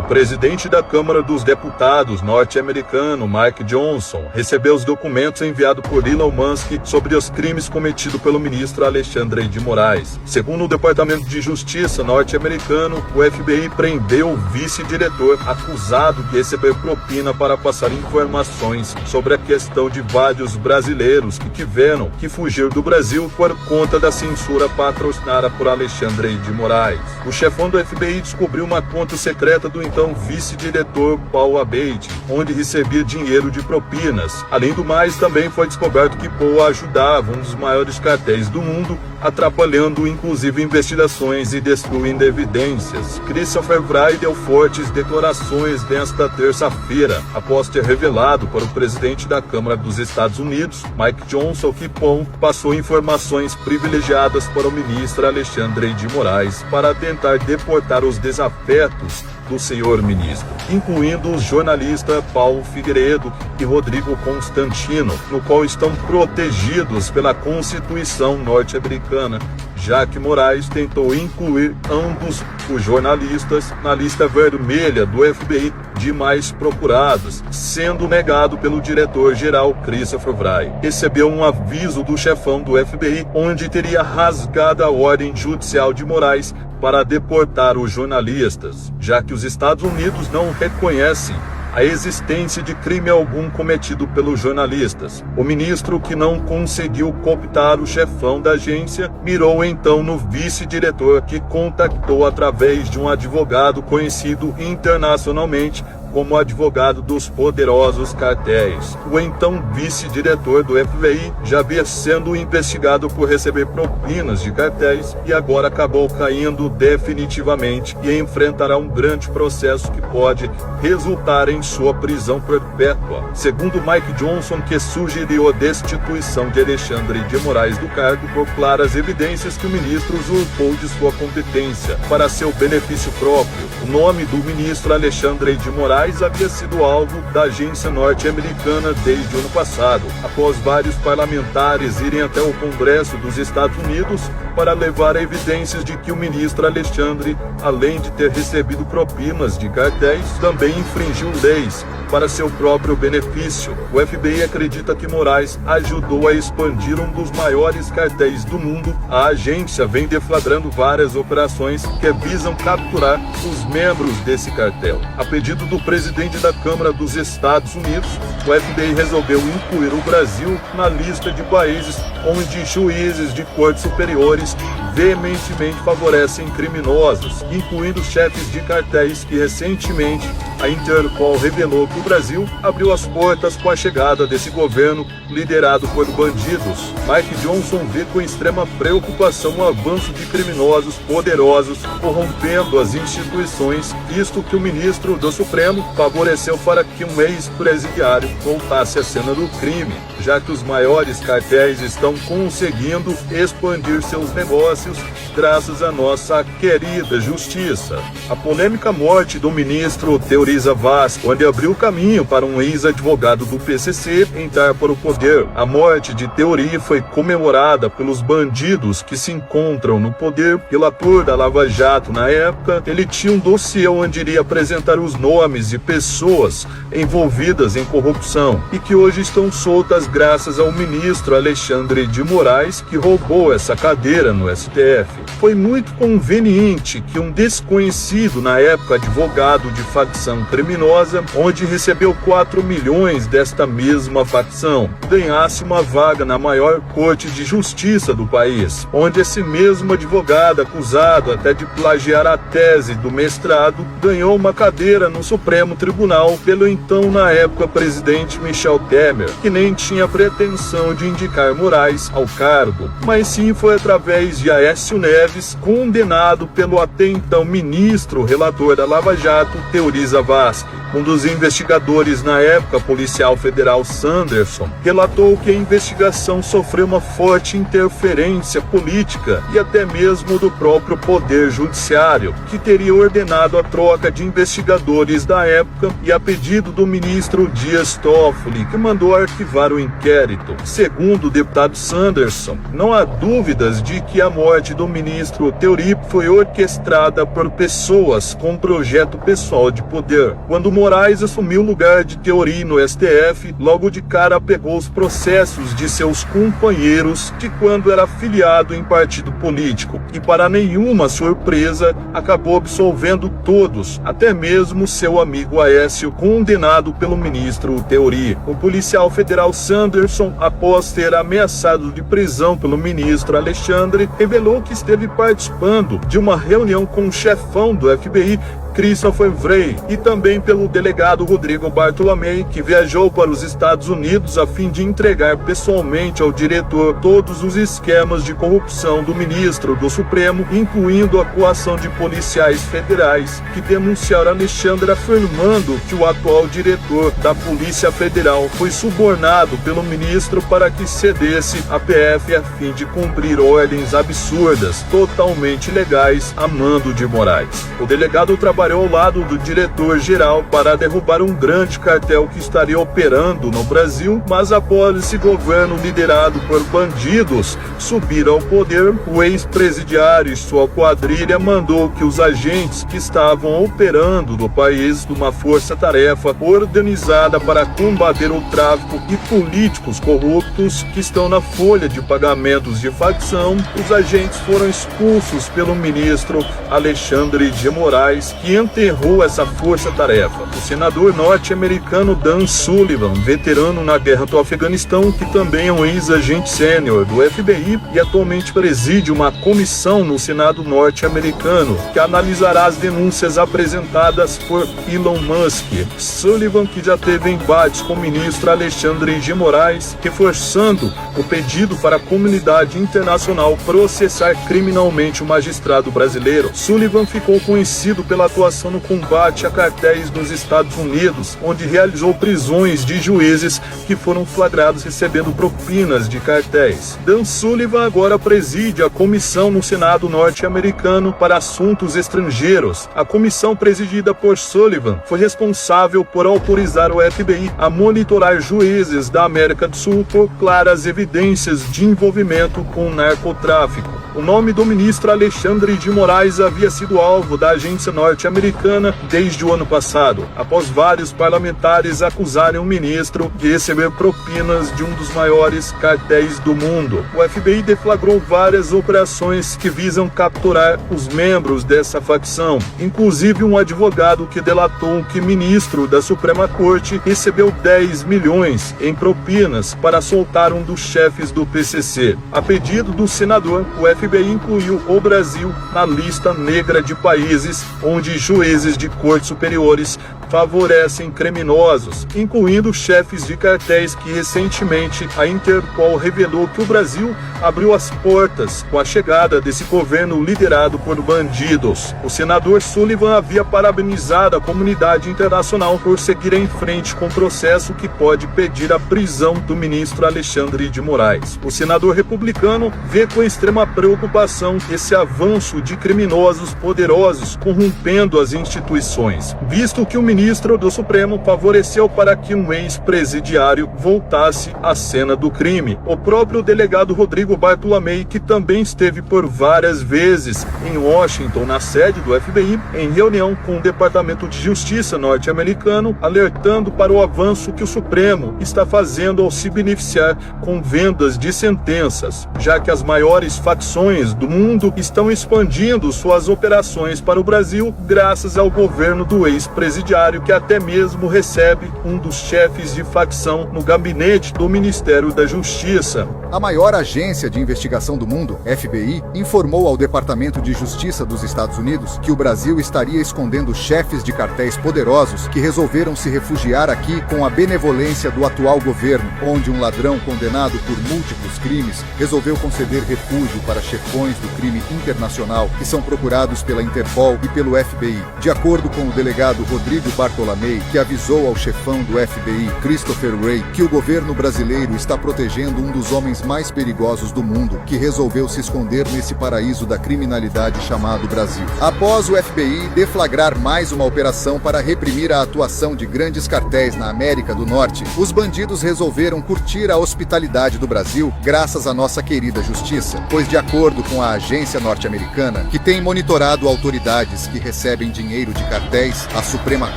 presidente da Câmara dos Deputados norte-americano, Mike Johnson, recebeu os documentos enviados por Elon Musk sobre os crimes cometidos pelo ministro Alexandre de Moraes. Segundo o Departamento de Justiça norte-americano, o FBI prendeu o vice-diretor acusado de receber propina para passar informações sobre a questão de vários brasileiros que tiveram que fugir do Brasil por conta da censura patrocinada por Alexandre de Moraes. O chefão do FBI descobriu uma conta secreta do então vice-diretor Paul Abate, onde recebia dinheiro de propinas. Além do mais, também foi descoberto que Paul ajudava um dos maiores cartéis do mundo, atrapalhando inclusive investigações e destruindo evidências. Christopher Wray deu fortes declarações nesta terça-feira, após ter revelado para o presidente da Câmara dos Estados Unidos, Mike Johnson, que Paul passou informações privilegiadas para o ministro Alexandre de Moraes para tentar deportar os desafetos do senhor ministro, incluindo os jornalistas Paulo Figueiredo e Rodrigo Constantino, no qual estão protegidos pela Constituição norte-americana, já que Moraes tentou incluir ambos os jornalistas na lista vermelha do FBI de mais procurados, sendo negado pelo diretor-geral Christopher Wray. Recebeu um aviso do chefão do FBI, onde teria rasgado a ordem judicial de Moraes para deportar os jornalistas, já que os Estados Unidos não reconhecem a existência de crime algum cometido pelos jornalistas. O ministro, que não conseguiu cooptar o chefão da agência, mirou então no vice-diretor, que contactou através de um advogado conhecido internacionalmente como advogado dos poderosos cartéis. O então vice-diretor do FBI já havia sendo investigado por receber propinas de cartéis e agora acabou caindo definitivamente e enfrentará um grande processo que pode resultar em sua prisão perpétua. Segundo Mike Johnson, que sugeriu a destituição de Alexandre de Moraes do cargo por claras evidências que o ministro usurpou de sua competência para seu benefício próprio. O nome do ministro Alexandre de Moraes havia sido alvo da agência norte-americana desde o ano passado, após vários parlamentares irem até o Congresso dos Estados Unidos para levar evidências de que o ministro Alexandre, além de ter recebido propinas de cartéis, também infringiu leis para seu próprio benefício. O FBI acredita que Moraes ajudou a expandir um dos maiores cartéis do mundo. A agência vem deflagrando várias operações que visam capturar os membros desse cartel. A pedido do presidente da Câmara dos Estados Unidos, o FBI resolveu incluir o Brasil na lista de países onde juízes de cortes superiores veementemente favorecem criminosos, incluindo chefes de cartéis, que recentemente a Interpol revelou que o Brasil abriu as portas com a chegada desse governo liderado por bandidos. Mike Johnson vê com extrema preocupação o avanço de criminosos poderosos corrompendo as instituições, visto que o ministro do Supremo favoreceu para que um ex-presidiário voltasse à cena do crime, já que os maiores cartéis estão conseguindo expandir seus negócios graças à nossa querida justiça. A polêmica morte do ministro Teoriza Vasco, onde abriu o caminho para um ex-advogado do PCC entrar para o poder. A morte de Teori foi comemorada pelos bandidos que se encontram no poder. Relator da Lava Jato na época, ele tinha um dossiê onde iria apresentar os nomes de pessoas envolvidas em corrupção e que hoje estão soltas graças ao ministro Alexandre de Moraes, que roubou essa cadeira no STF. Foi muito conveniente que um desconhecido, na época advogado de facção criminosa, onde recebeu 4 milhões desta mesma facção, ganhasse uma vaga na maior corte de justiça do país, onde esse mesmo advogado, acusado até de plagiar a tese do mestrado, ganhou uma cadeira no Supremo Tribunal pelo então, na época, presidente Michel Temer, que nem tinha pretensão de indicar Moraes ao cargo, mas sim foi através de Aécio Neves, condenado pelo até então ministro relator da Lava Jato, Teoriza Vasco. Um dos investigadores na época, policial federal Sanderson, relatou que a investigação sofreu uma forte interferência política e até mesmo do próprio Poder Judiciário, que teria ordenado a troca de investigadores da época e a pedido do ministro Dias Toffoli, que mandou arquivar o inquérito. Segundo o deputado Sanderson, não há dúvidas de que a morte do ministro Theory foi orquestrada por pessoas com projeto pessoal de poder. Quando Moraes assumiu o lugar de Theory no STF, logo de cara pegou os processos de seus companheiros de quando era afiliado em partido político e, para nenhuma surpresa, acabou absolvendo todos, até mesmo seu amigo Aécio, condenado pelo ministro Theory. O policial federal Sanderson, após ter ameaçado de prisão pelo ministro Alexandre, revelou que esteve participando de uma reunião com o chefão do FBI, Christopher Wray, e também pelo delegado Rodrigo Bartolomei, que viajou para os Estados Unidos a fim de entregar pessoalmente ao diretor todos os esquemas de corrupção do ministro do Supremo, incluindo a coação de policiais federais que denunciaram Alexandre, afirmando que o atual diretor da Polícia Federal foi subornado pelo ministro para que cedesse a PF a fim de cumprir ordens absurdas, totalmente ilegais, a mando de Moraes. O delegado trabalhou ao lado do diretor-geral para derrubar um grande cartel que estaria operando no Brasil, mas após esse governo liderado por bandidos subir ao poder, o ex-presidiário e sua quadrilha mandou que os agentes que estavam operando no país numa força-tarefa organizada para combater o tráfico e políticos corruptos que estão na folha de pagamentos de facção, os agentes foram expulsos pelo ministro Alexandre de Moraes, que enterrou essa força-tarefa. O senador norte-americano Dan Sullivan, veterano na guerra do Afeganistão, que também é um ex-agente sênior do FBI e atualmente preside uma comissão no Senado norte-americano que analisará as denúncias apresentadas por Elon Musk. Sullivan, que já teve embates com o ministro Alexandre de Moraes, reforçando o pedido para a comunidade internacional processar criminalmente o magistrado brasileiro. Sullivan ficou conhecido pela atuação no combate a cartéis nos Estados Unidos, onde realizou prisões de juízes que foram flagrados recebendo propinas de cartéis. Dan Sullivan agora preside a comissão no Senado norte-americano para assuntos estrangeiros. A comissão presidida por Sullivan foi responsável por autorizar o FBI a monitorar juízes da América do Sul por claras evidências de envolvimento com o narcotráfico. O nome do ministro Alexandre de Moraes havia sido alvo da agência norte-americana desde o ano passado, após vários parlamentares acusarem o ministro de receber propinas de um dos maiores cartéis do mundo. O FBI deflagrou várias operações que visam capturar os membros dessa facção, inclusive um advogado que delatou que o ministro da Suprema Corte recebeu 10 milhões em propinas para soltar um dos chefes do PCC. A pedido do senador, o FBI incluiu o Brasil na lista negra de países onde juízes de cortes superiores favorecem criminosos, incluindo chefes de cartéis, que recentemente a Interpol revelou que o Brasil abriu as portas com a chegada desse governo liderado por bandidos. O senador Sullivan havia parabenizado a comunidade internacional por seguir em frente com o processo que pode pedir a prisão do ministro Alexandre de Moraes. O senador republicano vê com extrema preocupação esse avanço de criminosos poderosos corrompendo as instituições, visto que o ministro do Supremo favoreceu para que um ex-presidiário voltasse à cena do crime. O próprio delegado Rodrigo Bartolomei, que também esteve por várias vezes em Washington, na sede do FBI, em reunião com o Departamento de Justiça norte-americano, alertando para o avanço que o Supremo está fazendo ao se beneficiar com vendas de sentenças, já que as maiores facções do mundo estão expandindo suas operações para o Brasil graças ao governo do ex-presidiário, que até mesmo recebe um dos chefes de facção no gabinete do Ministério da Justiça. A maior agência de investigação do mundo, FBI, informou ao Departamento de Justiça dos Estados Unidos que o Brasil estaria escondendo chefes de cartéis poderosos que resolveram se refugiar aqui com a benevolência do atual governo, onde um ladrão condenado por múltiplos crimes resolveu conceder refúgio para chefões do crime internacional que são procurados pela Interpol e pelo FBI. De acordo com o delegado Rodrigo Bartolomei, que avisou ao chefão do FBI, Christopher Wray, que o governo brasileiro está protegendo um dos homens mais perigosos do mundo, que resolveu se esconder nesse paraíso da criminalidade chamado Brasil. Após o FBI deflagrar mais uma operação para reprimir a atuação de grandes cartéis na América do Norte, os bandidos resolveram curtir a hospitalidade do Brasil graças à nossa querida justiça, pois de acordo com a agência norte-americana, que tem monitorado autoridades que recebem dinheiro de cartéis, a Suprema